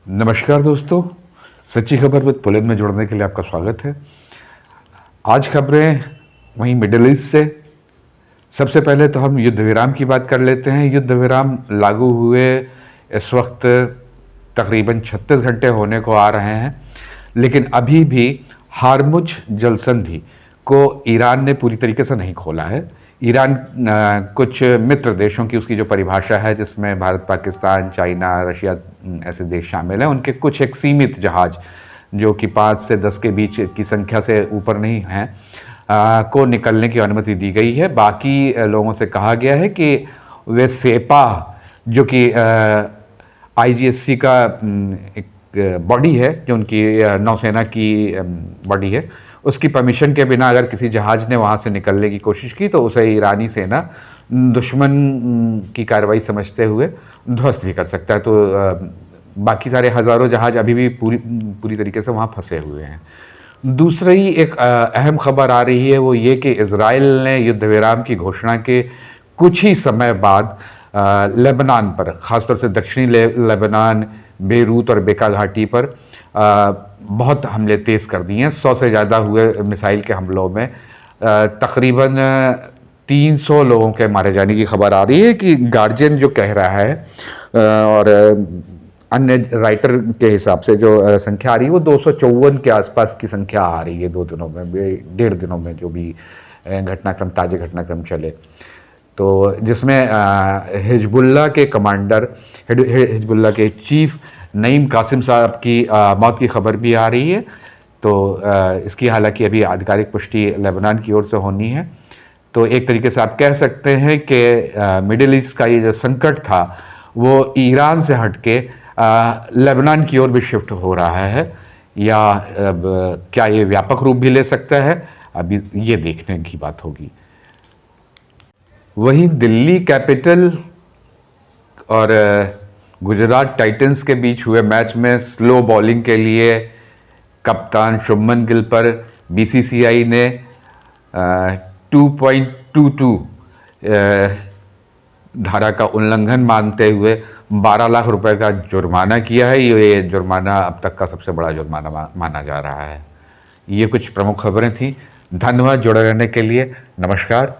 नमस्कार दोस्तों, सच्ची खबर विद पुलिन में जुड़ने के लिए आपका स्वागत है। आज खबरें वहीं मिडिल ईस्ट से। सबसे पहले तो हम युद्ध विराम की बात कर लेते हैं। युद्ध विराम लागू हुए इस वक्त तकरीबन 36 घंटे होने को आ रहे हैं, लेकिन अभी भी हारमुज जलसंधि को ईरान ने पूरी तरीके से नहीं खोला है। ईरान कुछ मित्र देशों की उसकी जो परिभाषा है, जिसमें भारत, पाकिस्तान, चाइना, रशिया ऐसे देश शामिल हैं, उनके कुछ एक सीमित जहाज जो कि 5 से 10 के बीच की संख्या से ऊपर नहीं हैं को निकलने की अनुमति दी गई है। बाकी लोगों से कहा गया है कि वे सेपा, जो कि आईजीएससी का एक बॉडी है, जो उनकी नौसेना की बॉडी है, उसकी परमिशन के बिना अगर किसी जहाज ने वहाँ से निकलने की कोशिश की तो उसे ईरानी सेना दुश्मन की कार्रवाई समझते हुए ध्वस्त भी कर सकता है। तो बाकी सारे हज़ारों जहाज अभी भी पूरी तरीके से वहाँ फंसे हुए हैं। दूसरी एक अहम खबर आ रही है, वो ये कि इजराइल ने युद्ध विराम की घोषणा के कुछ ही समय बाद लेबनान पर, ख़ासतौर से दक्षिणी लेबनान, बेरूत और बेका घाटी पर बहुत हमले तेज़ कर दिए हैं। 100 से ज़्यादा हुए मिसाइल के हमलों में तकरीबन 300 लोगों के मारे जाने की खबर आ रही है कि गार्जियन जो कह रहा है, और अन्य राइटर के हिसाब से जो संख्या आ रही है वो 254 के आसपास की संख्या आ रही है 2 दिनों में, 1.5 दिनों में जो भी घटनाक्रम, ताज़े घटनाक्रम चले। तो जिसमें हिजबुल्लाह के कमांडर, हिजबुल्लाह के चीफ नईम कासिम साहब की मौत की खबर भी आ रही है। तो इसकी हालांकि अभी आधिकारिक पुष्टि लेबनान की ओर से होनी है। तो एक तरीके से आप कह सकते हैं कि मिडिल ईस्ट का ये जो संकट था वो ईरान से हटके लेबनान की ओर भी शिफ्ट हो रहा है, या क्या ये व्यापक रूप भी ले सकता है, अभी ये देखने की बात होगी। वहीं दिल्ली कैपिटल और गुजरात टाइटंस के बीच हुए मैच में स्लो बॉलिंग के लिए कप्तान शुभमन गिल पर बीसीसीआई ने 2.22 धारा का उल्लंघन मानते हुए 12 लाख रुपए का जुर्माना किया है। ये जुर्माना अब तक का सबसे बड़ा जुर्माना माना जा रहा है। ये कुछ प्रमुख खबरें थी। धन्यवाद जुड़े रहने के लिए। नमस्कार।